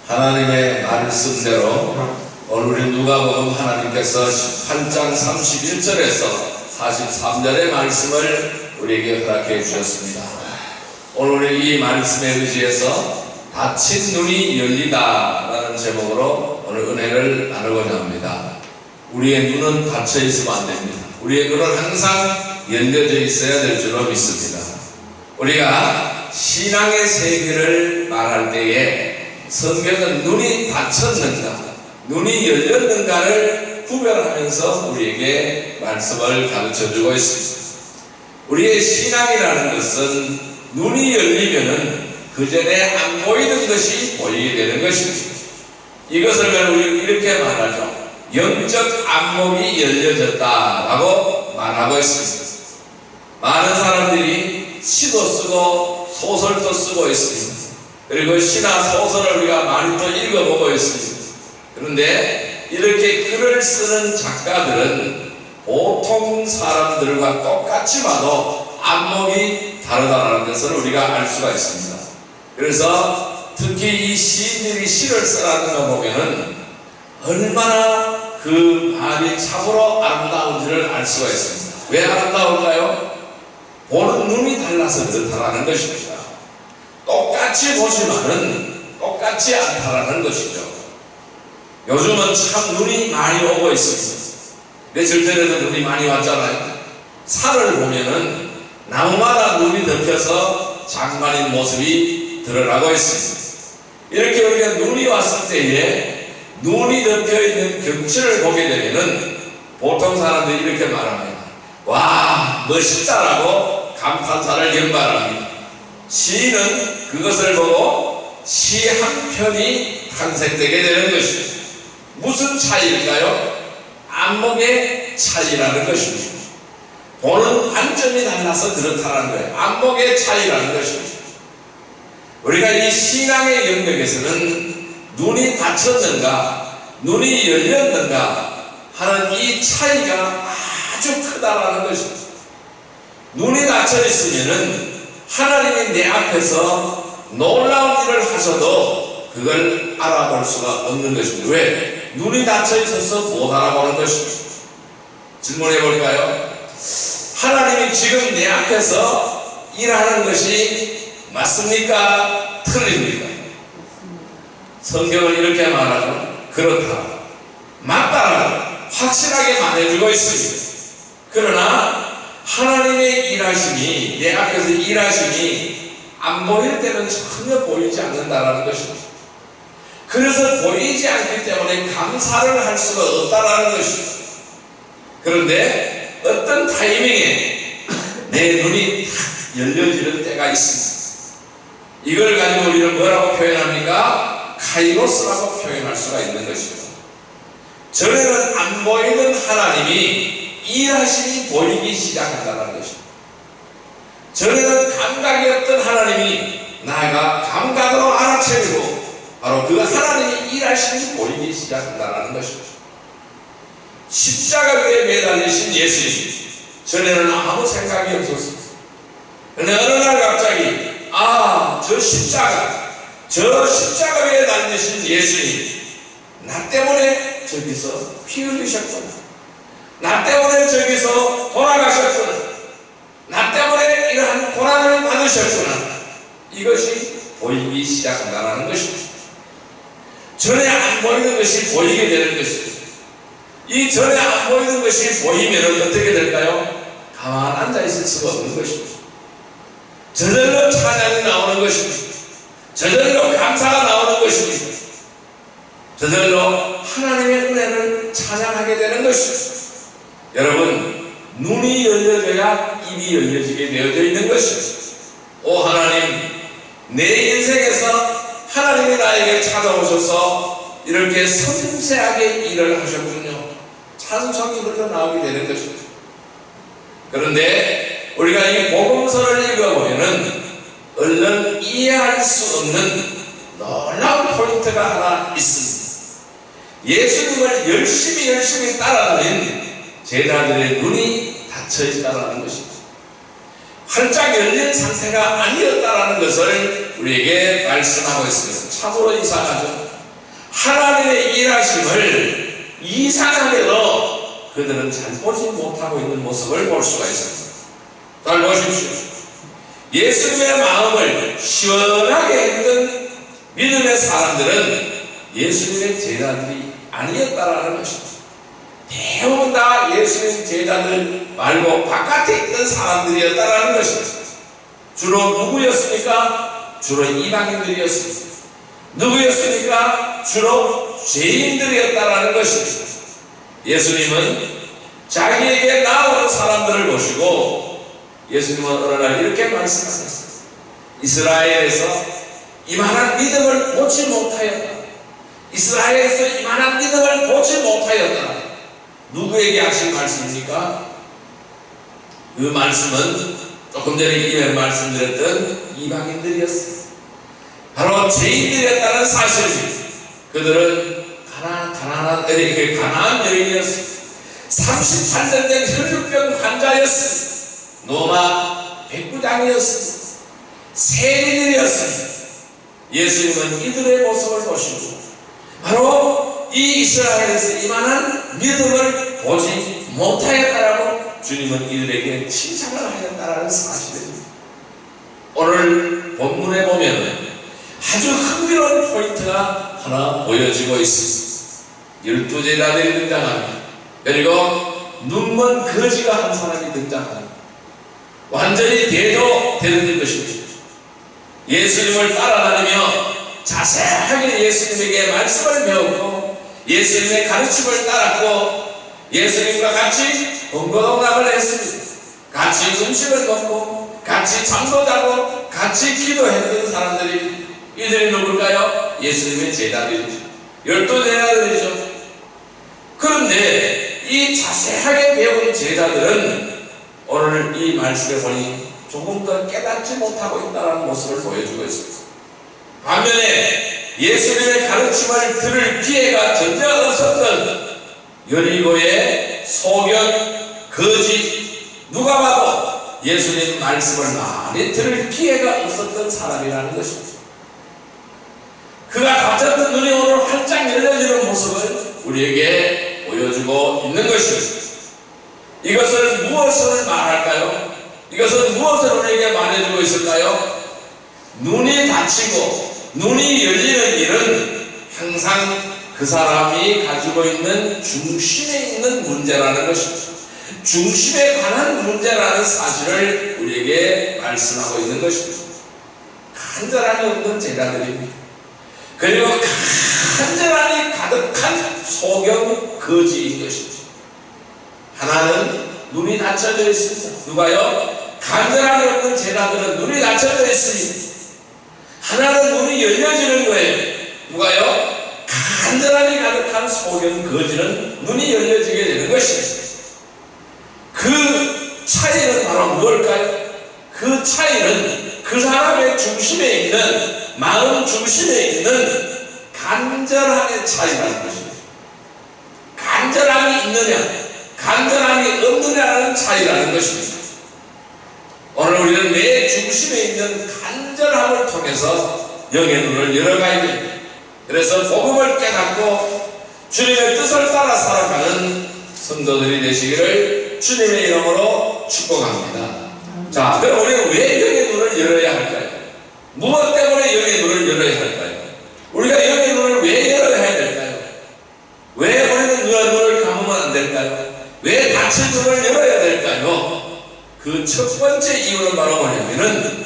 하나님의 말씀대로 오늘 우리 누가복음 하나님께서 18장 31절에서 43절의 말씀을 우리에게 허락해 주셨습니다. 오늘 우리 이 말씀에 의지해서 닫힌 눈이 열리다 라는 제목으로 오늘 은혜를 나누고자 합니다. 우리의 눈은 닫혀 있으면 안 됩니다. 우리의 눈은 항상 열려져 있어야 될 줄로 믿습니다. 우리가 신앙의 세계를 말할 때에 성경은 눈이 닫혔는가, 눈이 열렸는가를 구별하면서 우리에게 말씀을 가르쳐주고 있습니다. 우리의 신앙이라는 것은 눈이 열리면은 그 전에 안 보이던 것이 보이게 되는 것입니다. 이것을 우리 이렇게 말하죠. 영적 안목이 열려졌다라고 말하고 있습니다. 많은 사람들이 시도 쓰고 소설도 쓰고 있습니다. 그리고 시나 소설을 우리가 많이 또 읽어보고 있습니다. 그런데 이렇게 글을 쓰는 작가들은 보통 사람들과 똑같이 봐도 안목이 다르다는 것을 우리가 알 수가 있습니다. 그래서 특히 이 시인들이 시를 쓰라는 거 보면은 얼마나 그 말이 참으로 아름다운지를 알 수가 있습니다. 왜 아름다울까요? 보는 눈이 달라서 그렇다라는 것입니다. 똑같이 보지만은 똑같지 않다라는 것이죠. 요즘은 참 눈이 많이 오고 있습니다. 며칠 전에도 눈이 많이 왔잖아요. 산을 보면은 나무마다 눈이 덮여서 장관인 모습이 드러나고 있습니다. 이렇게 우리가 눈이 왔을 때에 눈이 덮여있는 경치를 보게 되면은 보통 사람들이 이렇게 말합니다. 와, 멋있다라고 감탄사를 연발합니다. 시인은 그것을 보고 시 한 편이 탄생되게 되는 것입니다. 무슨 차이일까요? 안목의 차이라는 것입니다. 보는 관점이 달라서 그렇다는 거예요. 안목의 차이라는 것입니다. 우리가 이 신앙의 영역에서는 눈이 닫혔는가, 눈이 열렸는가 하는 이 차이가 아주 크다라는 것입니다. 눈이 닫혀 있으면은 하나님이 내 앞에서 놀라운 일을 하셔도 그걸 알아볼 수가 없는 것입니다. 왜? 눈이 닫혀 있어서 못 알아보는 것입니다. 질문해 볼까요? 하나님이 지금 내 앞에서 일하는 것이 맞습니까? 틀립니까? 성경은 이렇게 말하죠. 그렇다, 맞다라고 확실하게 말해주고 있습니다. 그러나 하나님의 일하심이, 내 앞에서 일하심이 안 보일 때는 전혀 보이지 않는다라는 것입니다. 그래서 보이지 않기 때문에 감사를 할 수가 없다라는 것입니다. 그런데 어떤 타이밍에 내 눈이 탁 열려지는 때가 있습니다. 이걸 가지고 우리는 뭐라고 표현합니까? 카이로스라고 표현할 수가 있는 것이죠. 전에는 안 보이는 하나님이 일하심이 보이기 시작한다는 것입니다. 전에는 감각이 없던 하나님이 나가 감각으로 알아채고 바로 그 하나님이 일하심이 보이기 시작한다는 것입니다. 십자가 위에 매달리신 예수님, 전에는 아무 생각이 없었습니다. 그런데 어느 날 갑자기 저 십자가 위에 달리신 예수님, 나 때문에 저기서 피 흘리셨구나, 나 때문에 저기서 돌아가셨구나, 나 때문에 이러한 고난을 받으셨구나, 이것이 보이기 시작한다는 것입니다. 전에 안 보이는 것이 보이게 되는 것입니다. 이 전에 안 보이는 것이 보이면 어떻게 될까요? 가만 앉아 있을 수가 없는 것입니다. 저절로 찬양이 나오는 것입니다. 저절로 감사가 나오는 것입니다. 저절로 하나님의 은혜를 찬양하게 되는 것입니다. 여러분, 눈이 열려져야 입이 열려지게 되어져 있는 것입니다. 오 하나님, 내 인생에서 하나님이 나에게 찾아오셔서 이렇게 섬세하게 일을 하셨군요. 찬송이 흘러나오게 되는 것입니다. 그런데 우리가 이 복음서를 읽어보면은 얼른 이해할 수 없는 놀라운 포인트가 하나 있습니다. 예수님을 열심히 따라다닌 제자들의 눈이 닫혀 있다는 것입니다. 활짝 열린 상태가 아니었다는 것을 우리에게 말씀하고 있습니다. 참으로 이상하죠. 하나님의 일하심을 이상하게도 그들은 잘 보지 못하고 있는 모습을 볼 수가 있습니다. 잘 보십시오. 예수님의 마음을 시원하게 했던 믿음의 사람들은 예수님의 제자들이 아니었다라는 것입니다. 대부분 다 예수님 제자들 말고 바깥에 있던 사람들이었다라는 것입니다. 주로 누구였습니까? 주로 이방인들이었습니다. 누구였습니까? 주로 죄인들이었다라는 것입니다. 예수님은 자기에게 나오는 사람들을 보시고 예수님은 어느 날 이렇게 말씀하셨어요. 이스라엘에서 이만한 믿음을 보지 못하였다. 이스라엘에서 이만한 믿음을 보지 못하였다. 누구에게 하신 말씀입니까? 그 말씀은 조금 전에 이에 말씀드렸던 이방인들이었어요. 바로 죄인들이었다는 사실입니다. 그들은 가나안 여인이었어요. 38년 된 혈류병 환자였습니다. 노마 백부장이었습니다. 세리들이었습니다. 예수님은 이들의 모습을 보시고 바로 이 이스라엘에서 이만한 믿음을 보지 못하였다라고 주님은 이들에게 칭찬을 하였다라는 사실입니다. 오늘 본문에 보면 아주 흥미로운 포인트가 하나 보여지고 있습니다. 12제자들이 등장합니다. 그리고 눈먼 거지가 한 사람이 등장합니다. 완전히 대조되는 것입니다. 예수님을 따라다니며 자세하게 예수님에게 말씀을 배웠고 예수님의 가르침을 따랐고 예수님과 같이 동거동락을 했습니다. 같이 음식을 먹고 같이 잠도 자고 같이 기도했던 사람들이 이들이 누굴까요? 예수님의 제자들이죠. 12제자들이죠. 그런데 이 자세하게 배운 제자들은 오늘 이 말씀을 보니 조금 더 깨닫지 못하고 있다는 모습을 보여주고 있습니다. 반면에 예수님의 가르침을 들을 기회가 전혀 없었던 여리고의 소견, 거지, 누가 봐도 예수님 말씀을 많이 들을 기회가 없었던 사람이라는 것입니다. 그가 가졌던 눈이 오늘 활짝 열려지는 모습을 우리에게 보여주고 있는 것입니다. 이것은 무엇을 말할까요? 이것은 무엇을 우리에게 말해주고 있을까요? 눈이 닫히고 눈이 열리는 일은 항상 그 사람이 가지고 있는 중심에 있는 문제라는 것입니다. 중심에 관한 문제라는 사실을 우리에게 말씀하고 있는 것입니다. 간절함이 없는 제자들입니다. 그리고 간절함이 가득한 소경 거지인 것입니다. 하나는 눈이 닫혀져 있습니다. 누가요? 간절함이 없는 제자들은 눈이 닫혀져 있습니다. 하나는 눈이 열려지는 거예요. 누가요? 간절함이 가득한 소경 거지는 눈이 열려지게 되는 것입니다. 그 차이는 바로 무엇일까요? 그 차이는 그 사람의 중심에 있는 마음 중심에 있는 간절함의 차이라는 것입니다. 간절함이 있느냐 간절함이 없느냐라는 차이라는 것입니다. 오늘 우리는 내 중심에 있는 간절함을 통해서 영의 눈을 열어가야 됩니다. 그래서 복음을 깨닫고 주님의 뜻을 따라 살아가는 성도들이 되시기를 주님의 이름으로 축복합니다. 자, 그럼 우리가 왜 영의 눈을 열어야 할까요? 무엇 때문에 영의 눈을 열어야 할까요? 우리가 영의 눈을 왜 열어야 해야 될까요? 왜 우리는 눈을 감으면 안 될까요? 왜 닫힌 눈을 열어야 될까요? 그 첫 번째 이유는 바로 뭐냐면은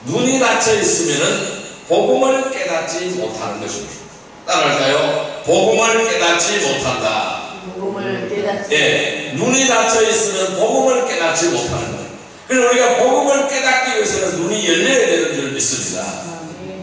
눈이 닫혀 있으면은 복음을 깨닫지 못하는 것입니다. 따라할까요? 복음을 깨닫지 못한다. 복음을 깨닫지. 예, 눈이 닫혀 있으면 복음을 깨닫지 못하는 거예요. 그래서 우리가 복음을 깨닫기 위해서는 눈이 열려야 되는 줄 믿습니다.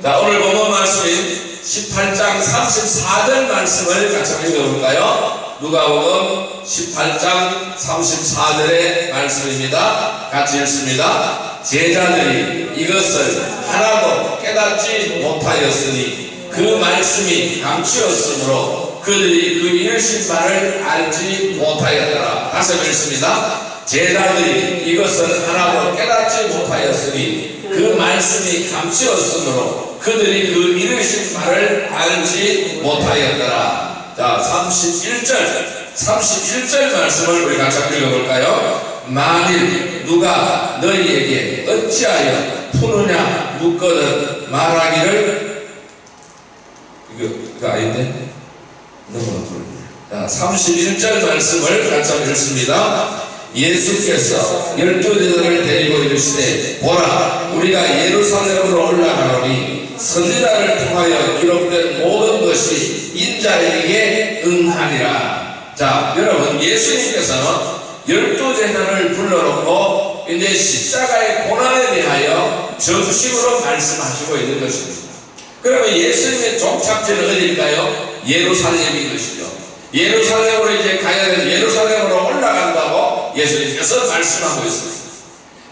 자, 오늘 본문 말씀인 18장 34절 말씀을 같이 읽어볼까요? 누가복음 18장 34절의 말씀입니다. 같이 읽습니다. 제자들이 이것을 하나도 깨닫지 못하였으니 그 말씀이 감추었으므로 그들이 그 이르신 바를 알지 못하였더라. 다시 읽습니다. 제자들이 이것을 하나도 깨닫지 못하였으니 그 말씀이 감추었으므로 그들이 그 이르신 바를 알지 못하였더라. 자, 31절 말씀을 우리 같이 읽어볼까요? 만일 누가 너희에게 어찌하여 푸느냐 묻거든 말하기를, 이거 아닌데? 너무 자, 31절 말씀을 같이 읽습니다. 예수께서 12제자를 데리고 이르시되 보라, 우리가 예루살렘으로 올라가노니 선지자를 통하여 기록된 모든 것이 인자에게 응하리라. 자, 여러분, 예수님께서는 12제자를 불러놓고 이제 십자가의 고난에 대하여 정식으로 말씀하시고 있는 것입니다. 그러면 예수님의 종착지는 어디일까요? 예루살렘인 것이죠. 예루살렘으로 이제 가야 되는, 예루살렘으로 올라간다고 예수님께서 말씀하고 있습니다.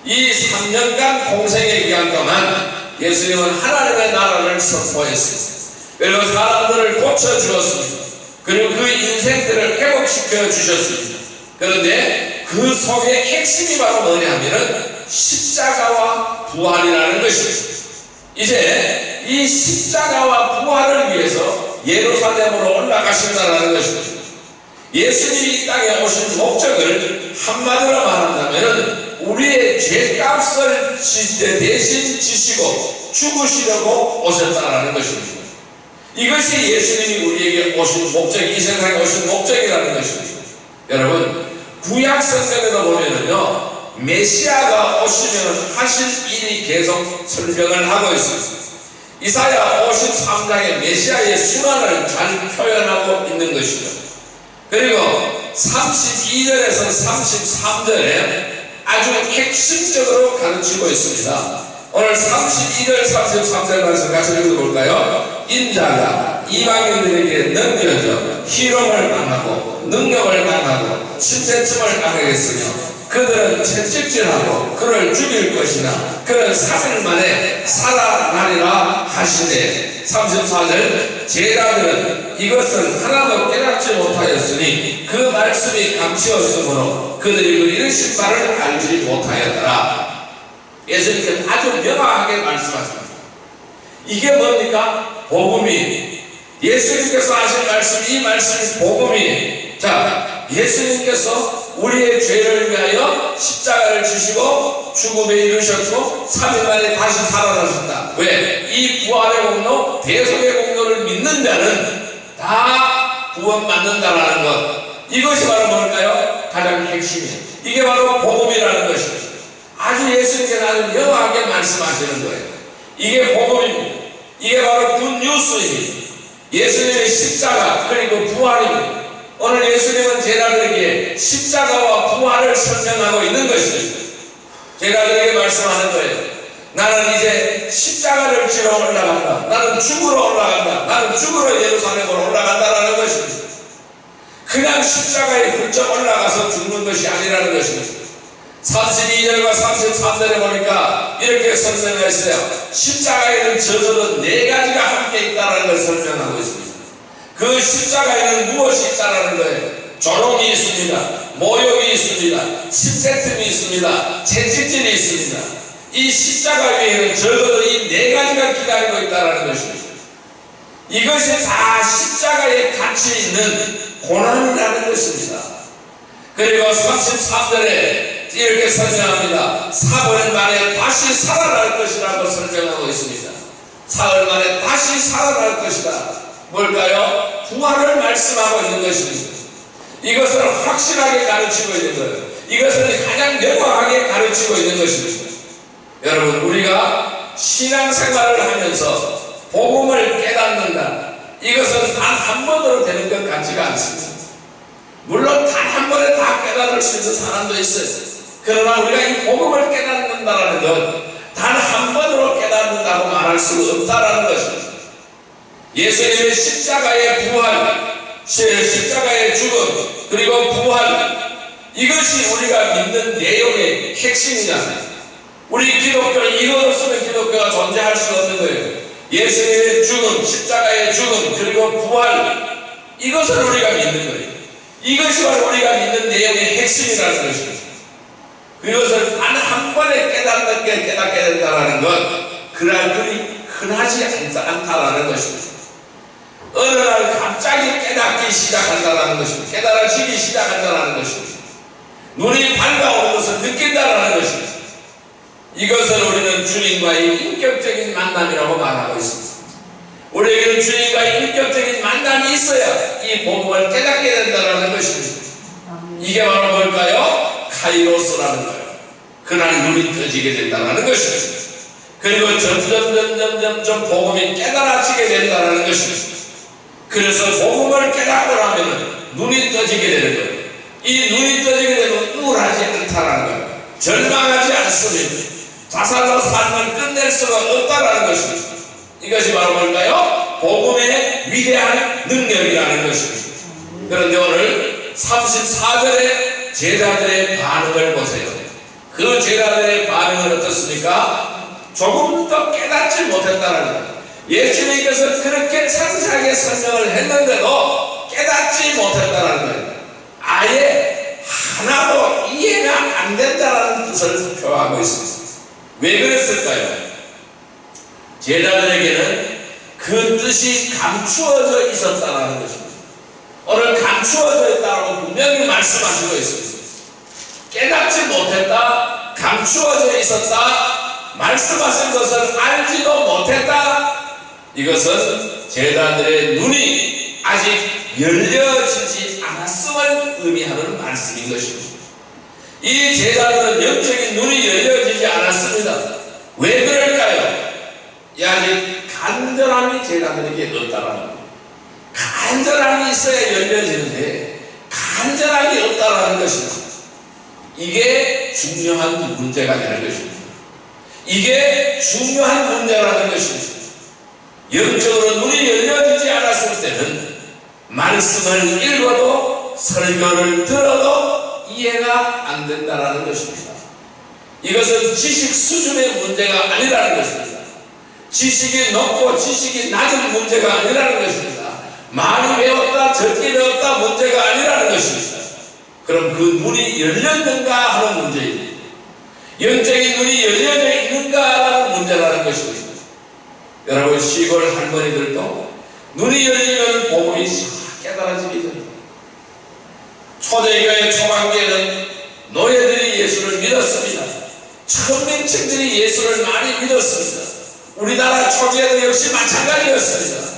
이 3년간 공생의 기간 동안 예수님은 하나님의 나라를 선포했습니다. 그리고 사람들을 고쳐주었습니다. 그리고 그 인생들을 회복시켜 주셨습니다. 그런데 그 속의 핵심이 바로 뭐냐면은 십자가와 부활이라는 것입니다. 이제 이 십자가와 부활을 위해서 예루살렘으로 올라가신다는 것입니다. 예수님이 이 땅에 오신 목적을 한마디로 말한다면 우리의 죄값을 대신 지시고 죽으시려고 오셨다는 것입니다. 이것이 예수님이 우리에게 오신 목적, 이 세상에 오신 목적이라는 것입니다. 여러분, 구약 성경에도 보면은요, 메시아가 오시면 하실 일이 계속 설명을 하고 있습니다. 이사야 53장에 메시아의 순환을 잘 표현하고 있는 것이죠. 그리고 32절에서 33절에 아주 핵심적으로 가르치고 있습니다. 오늘 32절, 33절 말씀 같이 읽어볼까요? 인자가 이방인들에게 넘겨져 희롱을 당하고 능력을 당하고 침대침을 당하겠으며 그들은 채찍질하고 그를 죽일 것이나 그는 3일 만에 살아나리라 하시되, 34절, 제자들은 이것을 하나도 깨닫지 못하였으니 그 말씀이 감추었으므로 그들이 그 이르신 바를 알지 못하였더라. 예수님께서 아주 명확하게 말씀하십니다. 이게 뭡니까? 복음이, 예수님께서 하신 말씀, 이 말씀이 복음이. 자, 예수님께서 우리의 죄를 위하여 십자가를 지시고 죽음에 이르셨고 3일 만에 다시 살아나셨다. 왜? 이 부활의 공로, 대속의 공로를 믿는 자는 다 구원받는다라는 것. 이것이 바로 뭘까요? 가장 핵심이에요. 이게 바로 복음이라는 것입니다. 아주 예수님께서 아주 명확하게 말씀하시는 거예요. 이게 복음입니다. 이게 바로 굿뉴스입니다. 예수님의 십자가 그리고 부활입니다. 오늘 예수님은 제자들에게 십자가와 부활을 설명하고 있는 것입니다. 제자들에게 말씀하는 거예요. 나는 이제 십자가를 지러 올라간다. 나는 죽으러 올라간다. 나는 죽으러 예루살렘으로 올라간다라는 것입니다. 그냥 십자가에 훌쩍 올라가서 죽는 것이 아니라는 것입니다. 32절과 33절에 보니까 이렇게 설명했어요. 십자가에는 적어도 4가지가 함께 있다는 걸 설명하고 있습니다. 그 십자가에는 무엇이 있다는 거예요? 조롱이 있습니다. 모욕이 있습니다. 침뱉음이 있습니다. 채찍질이 있습니다. 이 십자가 위에는 적어도 이 4가지가 기다리고 있다는 것입니다. 이것이 다 십자가에 같이 있는 고난이라는 것입니다. 그리고 33절에 이렇게 설명합니다. 사흘 만에 다시 살아날 것이라고 설명하고 있습니다. 사흘 만에 다시 살아날 것이다. 뭘까요? 부활을 말씀하고 있는 것입니다. 이것을 확실하게 가르치고 있는 거예요. 이것을 가장 명확하게 가르치고 있는 것입니다. 여러분, 우리가 신앙생활을 하면서 복음을 깨닫는다. 이것은 단 한 번으로 되는 것 같지가 않습니다. 물론 단 한 번에 다 깨달을 수 있는 사람도 있어요. 그러나 우리가 이 복음을 깨닫는다라는 건 단 한 번으로 깨닫는다고 말할 수 없다라는 것입니다. 예수님의 십자가의 부활, 십자가의 죽음, 그리고 부활, 이것이 우리가 믿는 내용의 핵심이잖아요. 우리 기독교는 이것 없으면 기독교가 존재할 수 없는 거예요. 예수님의 죽음, 십자가의 죽음, 그리고 부활, 이것을 우리가 믿는 거예요. 이것이 바로 우리가 믿는 내용의 핵심이라는 것입니다. 그것을 단 한 번에 깨닫게 된다는 것, 그러한 그리 흔하지 않다라는 것입니다. 어느 날 갑자기 깨닫기 시작한다는 것입니다. 깨달아지기 시작한다는 것입니다. 눈이 밝아오는 것을 느낀다는 것입니다. 이것을 우리는 주님과의 인격적인 만남이라고 말하고 있습니다. 우리에게는 주님과의 인격적인 만남이 있어야 이 복음을 깨닫게 된다는 것입니다. 이게 바로 뭘까요? 카이로스라는 거예요. 그날 눈이 떠지게 된다는 것입니다. 그리고 점점 복음이 깨달아지게 된다는 것입니다. 그래서 복음을 깨닫고 나면 눈이 떠지게 되는 거예요. 이 눈이 떠지게 되면 우울하지 않다라는 거예요. 절망하지 않습니다. 자살로 삶을 끝낼 수가 없다라는 것입니다. 이것이 바로 뭘까요? 복음의 위대한 능력이라는 것입니다. 그런데 오늘 34절의 제자들의 반응을 보세요. 그 제자들의 반응은 어떻습니까? 조금 더 깨닫지 못했다는 거예요. 예수님께서 그렇게 상세하게 설명을 했는데도 깨닫지 못했다는 거예요. 아예 하나도 이해가 안 된다는 뜻을 표하고 있습니다. 왜 그랬을까요? 제자들에게는 그 뜻이 감추어져 있었다는 것입니다. 오늘 감추어져 있다고 분명히 말씀하시고 있습니다. 깨닫지 못했다, 감추어져 있었다, 말씀하신 것을 알지도 못했다. 이것은 제자들의 눈이 아직 열려지지 않았음을 의미하는 말씀인 것입니다. 이 제자들은 영적인 눈이 열려지지 않았습니다. 왜 그럴까요? 아직 간절함이 제자들에게 없다라는 거예요. 간절함이 있어야 열려지는데 간절함이 없다라는 것입니다. 이게 중요한 문제가 되는 것입니다. 이게 중요한 문제라는 것입니다. 영적으로 눈이 열려지지 않았을 때는 말씀을 읽어도 설교를 들어도 이해가 안 된다는 것입니다. 이것은 지식 수준의 문제가 아니라는 것입니다. 지식이 높고 지식이 낮은 문제가 아니라는 것입니다. 많이 배웠다 적게 배웠다 문제가 아니라는 것입니다. 그럼 그 눈이 열렸는가 하는 문제입니다. 영적인 눈이 열려져 있는가 하는 문제라는 것입니다. 여러분, 시골 할머니들도 눈이 열리면 복음이 깨달아지게 됩니다. 초대교회 초반기에는 노예들이 예수를 믿었습니다. 천민층들이 예수를 많이 믿었습니다. 우리나라 초기에도 역시 마찬가지였습니다.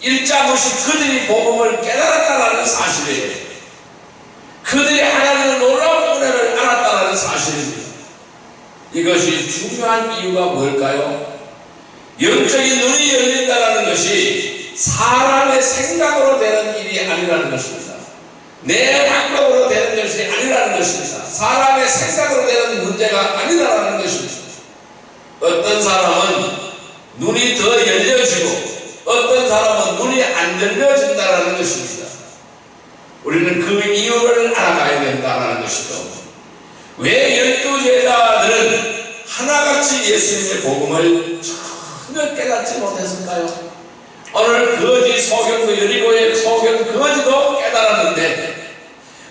일자무식 그들이 복음을 깨달았다는 사실이에요. 그들이 하나님의 놀라운 은혜를 알았다는 사실입니다. 이것이 중요한 이유가 뭘까요? 영적인 눈이 열린다는 것이 사람의 생각으로 되는 일이 아니라는 것입니다. 내 방법으로 되는 것이 아니라는 것입니다. 사람의 생각으로 되는 문제가 아니라는 것입니다. 어떤 사람은 눈이 더 열려지고 어떤 사람은 눈이 안 열려진다는 것입니다. 우리는 그 이유를 알아가야 된다는 것이죠. 왜 12제자들은 하나같이 예수님의 복음을 전혀 깨닫지 못했을까요? 오늘 거지 소경도 여리고의 소경 거지도 깨달았는데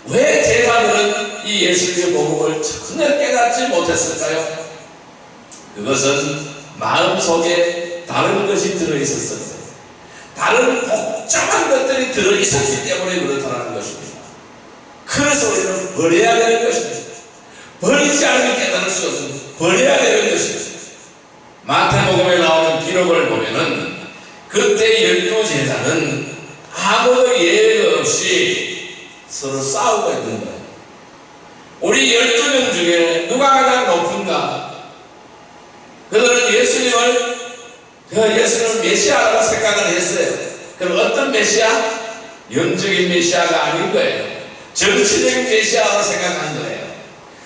왜 제자들은 이 예수님의 복음을 전혀 깨닫지 못했을까요? 그것은 마음속에 다른 것이 들어있었습니다. 다른 복잡한 것들이 들어있었기 때문에 그렇다는 것입니다. 그래서 우리는 버려야 되는 것입니다. 버리지 않으면 깨달을 수 없습니다. 버려야 되는 것입니다. 마태복음에 나오는 기록을 보면은 그때 12제자는 아무도 예외 없이 서로 싸우고 있는 거예요. 우리 12명 중에 누가 가장 높은가? 그들은 예수님을 메시아라고 생각을 했어요. 그럼 어떤 메시아? 영적인 메시아가 아닌 거예요. 정치적인 메시아라고 생각한 거예요.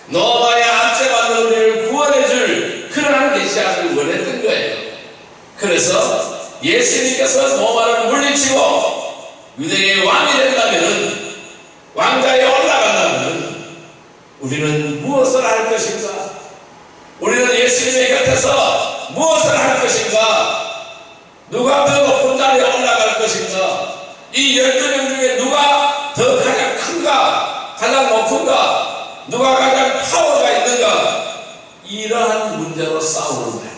노아의 압제받는 우리를 구원해줄 그러한 메시아를 원했던 거예요. 그래서 예수님께서 노아를 물리치고 유대의 왕이 된다면, 왕자에 올라간다면 우리는 무엇을 할 것인가? 우리는 예수님의 곁에서 무엇을 할 것인가? 누가 더 높은 자리에 올라갈 것인가? 이 12명 중에 누가 더 가장 큰가? 가장 높은가? 누가 가장 파워가 있는가? 이러한 문제로 싸우는 거예요.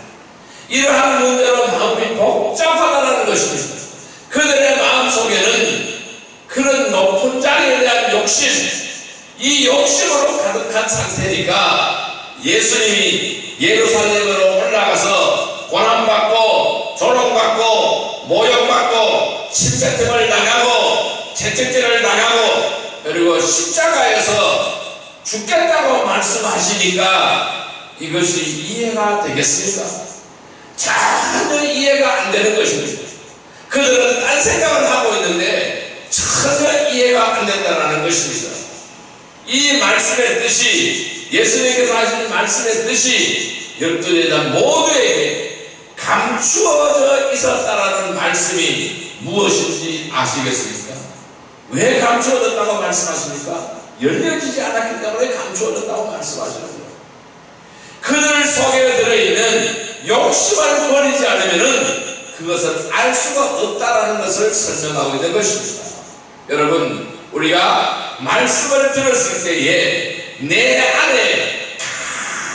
이러한 문제로 마음이 복잡하다는 것입니다. 그들의 마음속에는 그런 높은 자리에 대한 욕심, 이 욕심으로 가득한 상태니까 예수님이 예루살렘으로 올라가서 고난받고 조롱받고 모욕받고 침뱉음을 당하고 채찍질을 당하고 그리고 십자가에서 죽겠다고 말씀하시니까 이것이 이해가 되겠습니까? 전혀 이해가 안 되는 것입니다. 그들은 딴 생각을 하고 있는데 전혀 이해가 안 된다는 것입니다. 이 말씀의 뜻이, 예수님께서 하신 말씀의 뜻이 12제자 모두에게 감추어져 있었다라는 말씀이 무엇인지 아시겠습니까? 왜 감추어졌다고 말씀하십니까? 열려지지 않았기 때문에 감추어졌다고 말씀하시는 거예요. 그들 속에 들어있는 욕심을 버리지 않으면 그것을 알 수가 없다라는 것을 설명하고 있는 것입니다. 여러분, 우리가 말씀을 들었을 때에 내 안에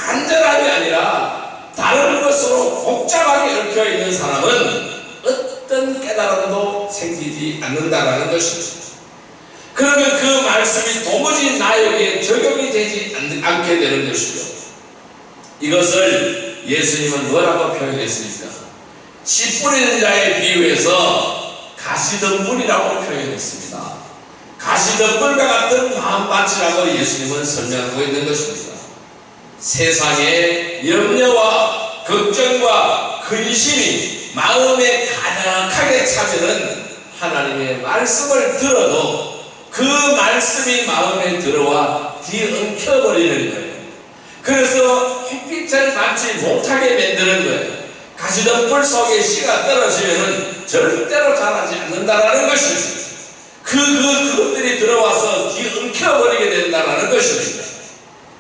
간절함이 아니라 다른 것으로 복잡하게 얽혀 있는 사람은 어떤 깨달음도 생기지 않는다라는 것입니다. 그러면 그 말씀이 도무지 나에게 적용이 되지 않게 되는 것이죠. 이것을 예수님은 뭐라고 표현했습니까? 씨 뿌리는 자에 비유해서 가시덤불이라고 표현했습니다. 가시덤불과 같은 마음밭이라고 예수님은 설명하고 있는 것입니다. 세상의 염려와 걱정과 근심이 마음에 가득하게 차면은 하나님의 말씀을 들어도 그 말씀이 마음에 들어와 뒤엉켜버리는 거예요. 그래서 햇빛을 받지 못하게 만드는 거예요. 가시덤불 속에 씨가 떨어지면은 절대로 자라지 않는다라는 것입니다. 그것들이 들어와서 뒤엉켜버리게 된다라는 것입니다.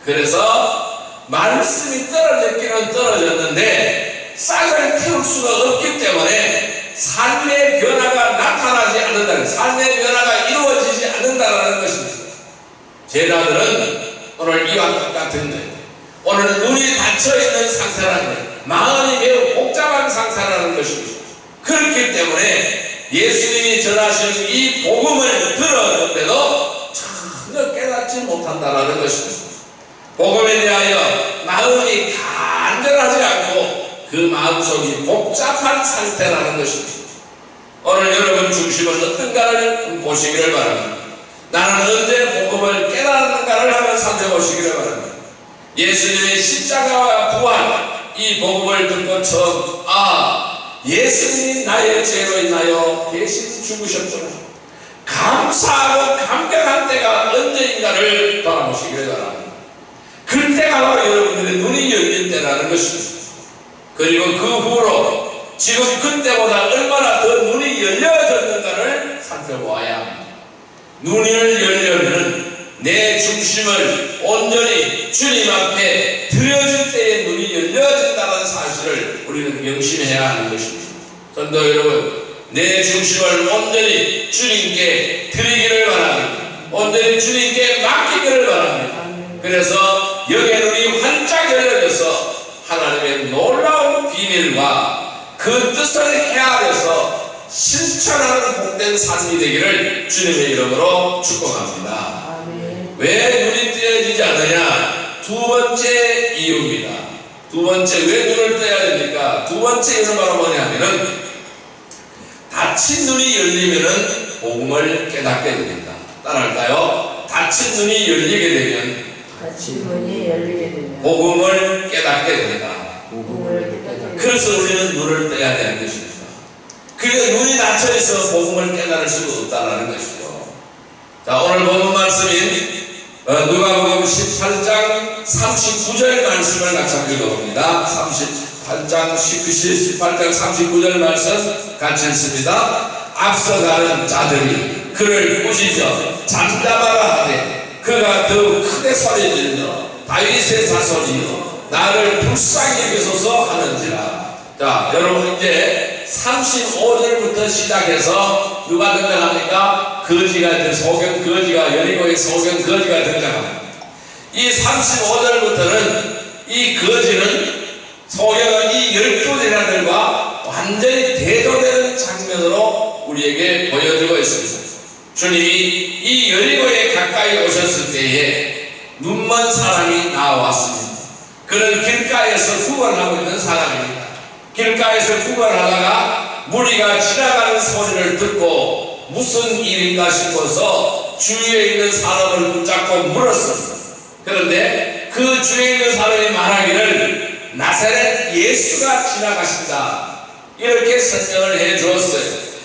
그래서 말씀이 떨어졌기는 떨어졌는데 싹을 틔울 수가 없기 때문에 삶의 변화가 나타나지 않는다, 삶의 변화가 이루어지지 않는다라는 것입니다. 제자들은 오늘 이와 똑같은 거예요. 오늘 눈이 닫혀있는 상태라는 거예요. 마음이 매우 복잡한 상태라는 것입니다. 그렇기 때문에 예수님이 전하시는 이 복음을 들었는데도 전혀 깨닫지 못한다라는 것입니다. 복음에 대하여 마음이 간절하지 않고 그 마음속이 복잡한 상태라는 것입니다. 오늘 여러분 중심은 어떤가를 보시기를 바랍니다. 나는 언제 복음을 깨닫는가를 한번 살펴보시기를 바랍니다. 예수님의 십자가와 부활, 이 복음을 듣고 처음 예수님이 나의 죄로 인하여 대신 죽으셨구나, 감사하고 감격한 때가 언제인가를 돌아보시기를 바랍니다. 그때가 바로 여러분들의 눈이 열릴 때라는 것입니다. 그리고 그 후로 지금 그때보다 얼마나 더 눈이 열려졌는가를 살펴보아야 합니다. 눈을 열려면 내 중심을 온전히 주님 앞에 드려질 때에 눈이 열려진다는 사실을 우리는 명심해야 하는 것입니다. 전도 여러분, 내 중심을 온전히 주님께 드리기를 바랍니다. 온전히 주님께 맡기기를 바랍니다. 그래서 영의 눈이 활짝 열려져서 하나님의 놀라운 비밀과 그 뜻을 헤아려서 실천하는 복된 삶이 되기를 주님의 이름으로 축복합니다. 왜 눈이 뜨여지지 않느냐? 두 번째 이유입니다. 두 번째, 왜 눈을 떠야 됩니까? 두 번째 이유는 바로 뭐냐면은 닫힌 눈이 열리면은 복음을 깨닫게 됩니다. 따라할까요? 닫힌 눈이 열리게 되면 복음을 깨닫게 됩니다. 그래서 우리는 눈을 떠야 되는 것입니다. 그게 눈이 닫혀있어 복음을 깨달을 수가 없다는 것이죠. 자, 오늘 본문 말씀인 누가복음 18장 39절 말씀을 같이 읽어봅니다. 18장 39절 말씀 같이 읽습니다. 앞서가는 자들이 그를 꾸짖어 잠잠하라 하되 그가 더욱 크게 소리질러 다윗의 자손이여 나를 불쌍히 여기소서 하는지라. 자, 여러분, 이제 35절부터 시작해서 누가 등장합니까? 거지가 여리고의 소경 거지가 등장합니다. 이 35절부터는 이 이 거지는 소경은 이 12제자들과 완전히 대조되는 장면으로 우리에게 보여주고 있습니다. 주님이 이 여리고에 가까이 오셨을 때에 눈먼 사람이 나왔습니다. 그는 길가에서 구걸하고 있는 사람입니다. 길가에서 구걸하다가 무리가 지나가는 소리를 듣고 무슨 일인가 싶어서 주위에 있는 사람을 붙잡고 물었습니다. 그런데 그 주위에 있는 사람이 말하기를 나사렛 예수가 지나가신다, 이렇게 설명을 해 주었어요.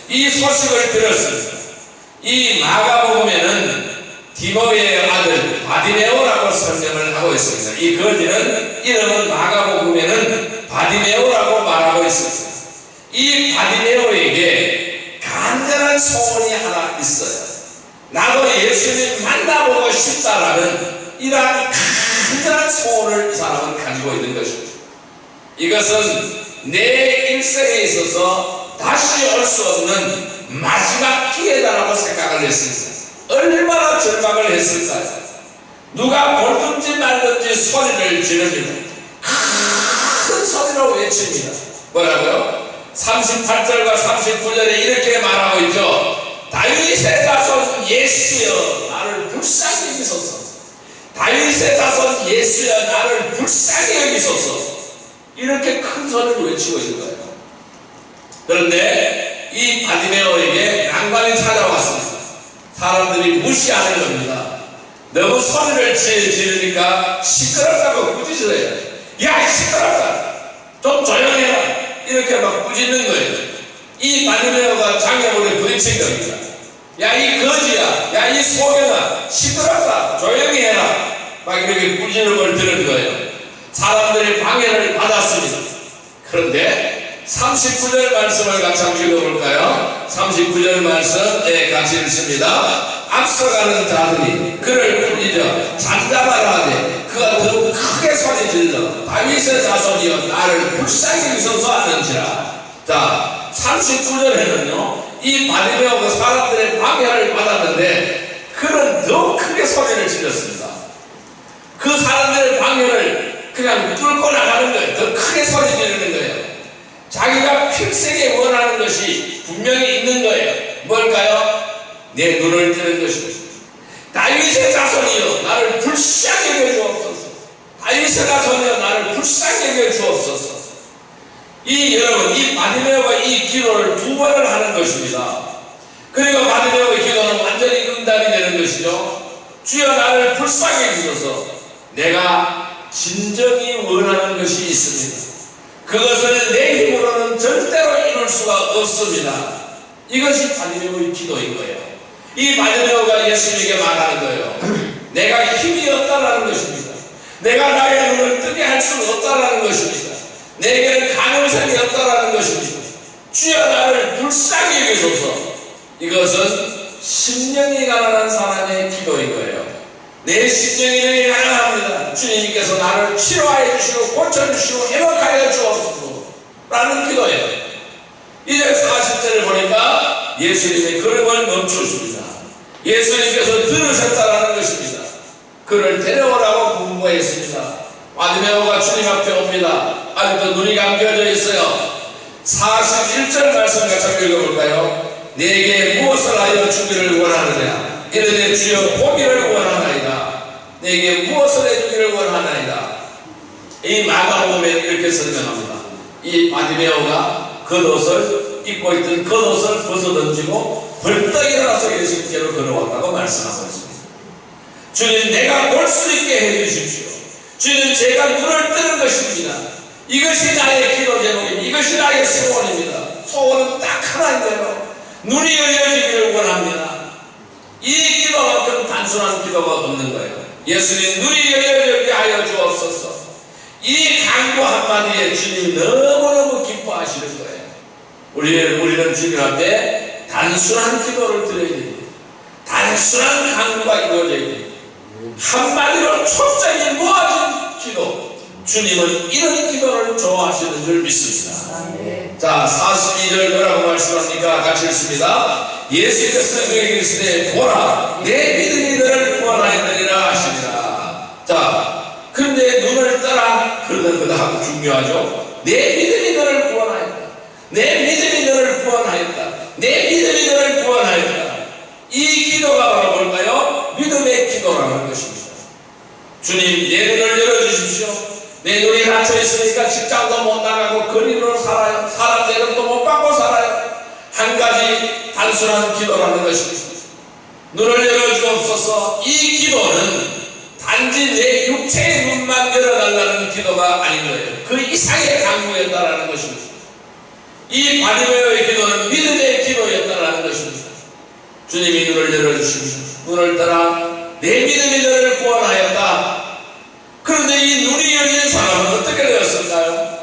이 소식을 들었습니다. 이 마가복음에는 디모의 아들 바디메오라고 설명을 하고 있습니다. 이 거지는 이름은 마가복음에는 바디메오라고 말하고 있습니다. 이 바디메오에게 간절한 소원이 하나 있어요. 나도 예수님 만나보고 싶다라는 이러한 간절한 소원을 이 사람은 가지고 있는 것입니다. 이것은 내 일생에 있어서 다시 올 수 없는 마지막 기회다라고 생각을 했습니다. 얼마나 절망을 했을까요? 누가 볼든지 말든지 소리를 지릅니다. 큰 소리로 외칩니다. 뭐라고요? 38절과 39절에 이렇게 말하고 있죠. 다윗의 자손 예수여 나를 불쌍히 여기소서. 다윗의 자손 예수여 나를 불쌍히 여기소서. 이렇게 큰 소리를 외치고 있는 거예요. 그런데 이 바디메오에게 난관이 찾아왔습니다. 사람들이 무시하는 겁니다. 너무 소리를 지르니까 시끄럽다고 꾸짖어요. 야 시끄럽다, 좀 조용해라, 이렇게 막 꾸짖는 거예요. 이 바디메오가 장애물에 부딪힌 겁니다. 야 이 거지야, 야 이 소경아, 시끄럽다, 조용히 해라, 막 이렇게 꾸짖는 걸 들은 거예요. 사람들이 방해를 받았습니다. 그런데 39절 말씀을 같이 한번 읽어볼까요? 39절 말씀 같이 읽습니다. 앞서가는 자들이 그를 꾸짖어 잠잠하라 하되 그가 더 크게 소리질러 다윗의 자손이여 나를 불쌍히 여기소서 하는지라. 자, 39절에는요 이 바디메오가 사람들의 방해를 받았는데 그는 더 크게 소리를 질렀습니다. 그 사람들의 방해를 그냥 뚫고 나가는 거예요. 더 크게 소리 지르는 거예요. 자기가 필생에 원하는 것이 분명히 있는 거예요. 뭘까요? 내 눈을 뜨는 것입니다. 다윗의 자손이여 나를 불쌍히 여겨 주옵소서. 다윗의 자손이여 나를 불쌍히 여겨 주옵소서. 여러분 이 바디메오가 이 기도를 2번을 하는 것입니다. 그리고 바디메오의 기도는 완전히 응답이 되는 것이죠. 주여 나를 불쌍히 여기소서. 내가 진정히 원하는 것이 있습니다. 그것을 내 힘으로는 절대로 이룰 수가 없습니다. 이것이 바디메오의 기도인 거예요. 이 바디메오가 예수님에게 말하는 거예요. 내가 힘이 없다라는 것입니다. 내가 나의 눈을 뜨게 할 수는 없다라는 것입니다. 내게는 가능성이 없다라는 것입니다. 주여 나를 불쌍히 여기소서. 이것은 심령이 가난한 사람의 기도인 거예요. 내 심령이 너희 가난합니다. 주님께서 나를 치료하여 주시고 고쳐주시고 회복하여 주옵소서 라는 기도예요. 이제 40절을 보니까 예수님의 걸음을 멈추십니다. 예수님께서 들으셨다라는 것입니다. 그를 데려오라고 분부했습니다. 바디메오가 주님 앞에 옵니다. 아직도 눈이 감겨져 있어요. 41절 말씀 같이 읽어볼까요? 내게 무엇을 하여 주기를 원하느냐? 이르되 주여 보기를 원하나이다. 내게 무엇을 해주기를 원하나이다. 이 마가복음에 이렇게 설명합니다. 이 바디메오가 겉옷을 입고 있던 겉옷을 벗어던지고 벌떡 일어나서 예수님께로 걸어왔다고 말씀하고 있습니다. 주님 내가 볼 수 있게 해주십시오. 주님 제가 눈을 뜨는 것입니다. 이것이 나의 기도 제목입니다. 이것이 나의 소원입니다. 소원은 딱 하나인데요. 눈이 열려지기를 원합니다. 이 기도만큼 단순한 기도가 없는 거예요. 예수님 눈이 열려지게 하여 주옵소서. 이 강구 한마디에 주님이 너무너무 기뻐하시는 거예요. 우리는 주님 앞에 단순한 기도를 드려야 됩니다. 단순한 강구가 이루어져야 됩니다. 한마디로 초점이 모아진 기도. 주님은 이런 기도를 좋아하시는 줄 믿습니다. 자, 42절 뭐라고 말씀합니까? 같이 읽습니다. 예수께서 그에게 이르시되 보라 내 믿음이 너를 구원하였느니라 하시니라. 자, 근데 눈을 떠라 그러나 그다음 중요하죠. 내 믿음이 너를 구원하였다. 내 믿음이 너를 구원하였다. 내 믿음이 너를 구원하였다. 이 기도가 바로 뭘까요? 믿음의 기도라는 것입니다. 주님, 내 눈을 열어주십시오. 내 눈이 닫혀 있으니까 직장도 못 나가고 거리로 살아요. 사람 대접도 못 받고 살아요. 한 가지 단순한 기도라는 것입니다. 눈을 열어주옵소서. 이 기도는 단지 내 육체의 눈만 열어달라는 기도가 아닌 거예요. 그 이상의 간구였다라는 것입니다. 이 바디메오의 기도는 믿음의 기도였다라는 것입니다. 주님이 눈을 열어주십시오. 눈을 따라 내 믿음이 너를 구원하였다. 그런데 이 눈이 열린 사람은 어떻게 되었을까요?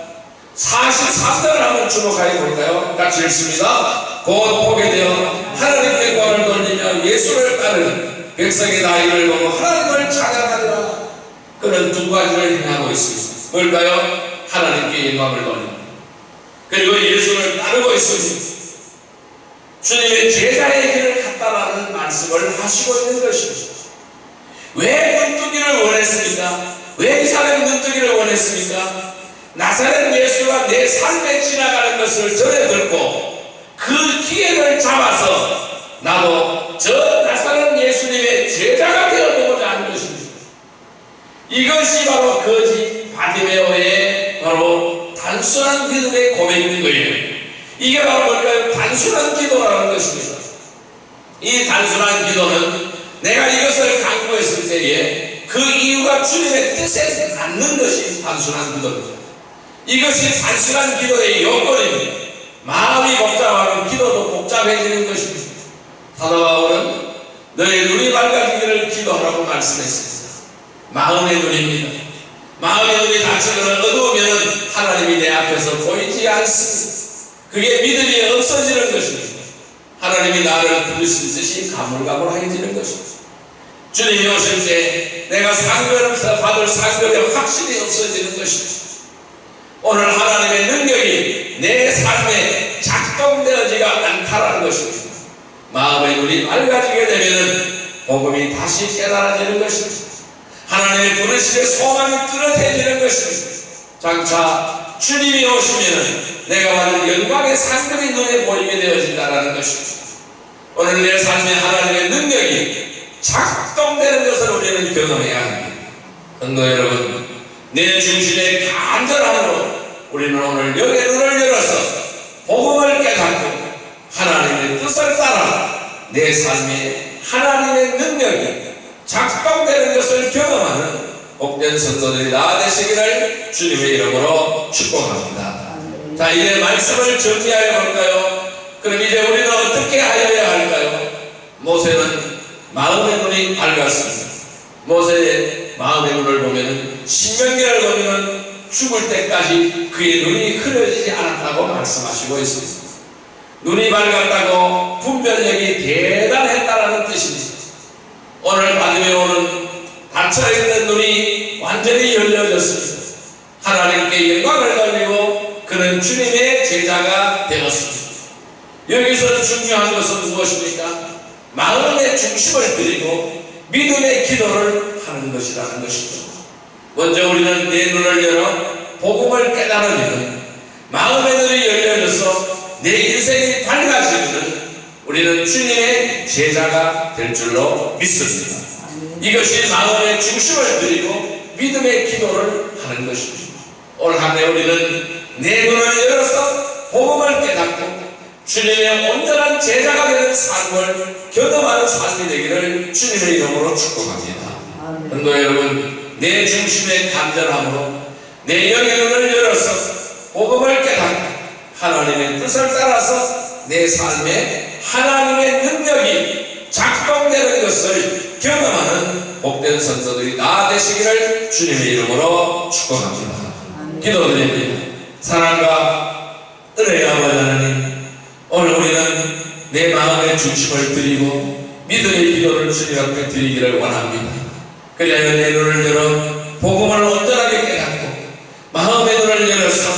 43절을 한번 주목하여 볼까요? 같이 읽습니다. 곧 보게 되어 하나님께 구원을 돌리며 예수를 따르는 백성의 나이를 보고 하나님을 찬양하리라. 그는 두 가지를 행하고 있습니다. 뭘까요? 하나님께 영광을 돌립니다. 그리고 예수를 따르고 있습니다. 주님의 제자의 길을 갔다라는 말씀을 하시고 있는 것입니다. 왜 눈뜨기를 원했습니까? 왜 이 사람이 눈뜨기를 원했습니까? 나사렛 예수가 내 삶에 지나가는 것을 전해 듣고 그 기회를 잡아서 나도 저 나사렛 예수님의 제자가 되어보고자 하는 것입니다. 이것이 바로 거지 바디메오의 바로 단순한 믿음의 고백인 거예요. 이게 바로 뭘까요? 단순한 기도라는 것입니다. 이 단순한 기도는 내가 이것을 강구했을 때에 그 이유가 주님의 뜻에 맞는 것이 단순한 기도입니다. 이것이 단순한 기도의 요건입니다. 마음이 복잡하면 기도도 복잡해지는 것입니다. 사도 바울은 너의 눈이 밝아지기를 기도하라고 말씀했습니다. 마음의 눈입니다. 마음의 눈이 닫히거나 어두우면 하나님이 내 앞에서 보이지 않습니다. 그게 믿음이 없어지는 것입니다. 하나님이 나를 부르신 뜻이 가물가물해지는 것입니다. 주님이 오실 때 내가 상급에서 받을 상급이 확실히 없어지는 것입니다. 오늘 하나님의 능력이 내 삶에 작동되어지가 않다라는 것입니다. 마음의 눈이 밝아지게 되면 복음이 다시 깨달아지는 것입니다. 하나님의 부르심의 소망이 뚜렷해지는 것입니다. 장차 주님이 오시면 내가 받은 영광의 상급이 눈에 보이게 되어진다는 것입니다. 오늘 내 삶에 하나님의 능력이 작동되는 것을 우리는 경험해야 합니다. 성도 여러분, 내 중심의 간절함으로 우리는 오늘 영의 눈을 열어서 복음을 깨닫고 하나님의 뜻을 따라 내 삶에 하나님의 능력이 작동되는 것을 경험하는 복된 성도들이 다 되시기를 주님의 이름으로 축복합니다. 자, 이제 말씀을 정리하여 볼까요? 그럼 이제 우리는 어떻게 하여야 할까요? 모세는 마음의 눈이 밝았습니다. 모세의 마음의 눈을 보면 신명기를 보면 죽을 때까지 그의 눈이 흐려지지 않았다고 말씀하시고 있습니다. 눈이 밝았다고 분별력이 대단했다라는 뜻입니다. 오늘 바디메오는 닫혀있는 눈이 완전히 열려졌습니다. 하나님께 영광을 돌리고 그는 주님의 제자가 되었습니다. 여기서 중요한 것은 무엇입니까? 마음의 중심을 드리고 믿음의 기도를 하는 것이라는 것입니다. 먼저 우리는 내 눈을 열어 복음을 깨달으면 마음의 눈이 열려져서 내 인생이 밝아지면 우리는 주님의 제자가 될 줄로 믿습니다. 이것이 마음의 중심을 드리고 믿음의 기도를 하는 것입니다. 올 한 해 우리는 내 눈을 열어서 복음을 깨닫고 주님의 온전한 제자가 되는 삶을 경험하는 삶이 되기를 주님의 이름으로 축복합니다. 성도 여러분, 내 중심의 간절함으로 내 영의 눈을 열어서 복음을 깨닫고 하나님의 뜻을 따라서 내 삶에 하나님의 능력이 작동되는 것을 경험하는 복된 성도들이 다 되시기를 주님의 이름으로 축복합니다. 기도드립니다. 사랑과 은혜의 아버지 하나님, 오늘 우리는 내 마음의 중심을 드리고 믿음의 기도를 주님 앞에 드리기를 원합니다. 그리하여 내 눈을 열어 복음을 온전하게 깨닫고 마음의 눈을 열어서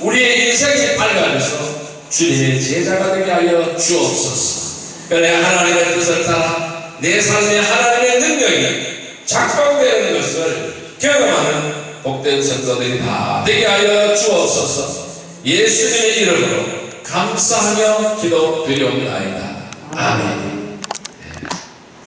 우리의 인생이 밝아져서 주님의 제자가 되게 하여 주옵소서. 그래 하나님의 뜻을 따라 내 삶에 하나님의 능력이 작동되는 것을 경험하는 복된 성도들이 다 되게 하여 주옵소서. 예수님의 이름으로 감사하며 기도드리옵나이다. 아멘.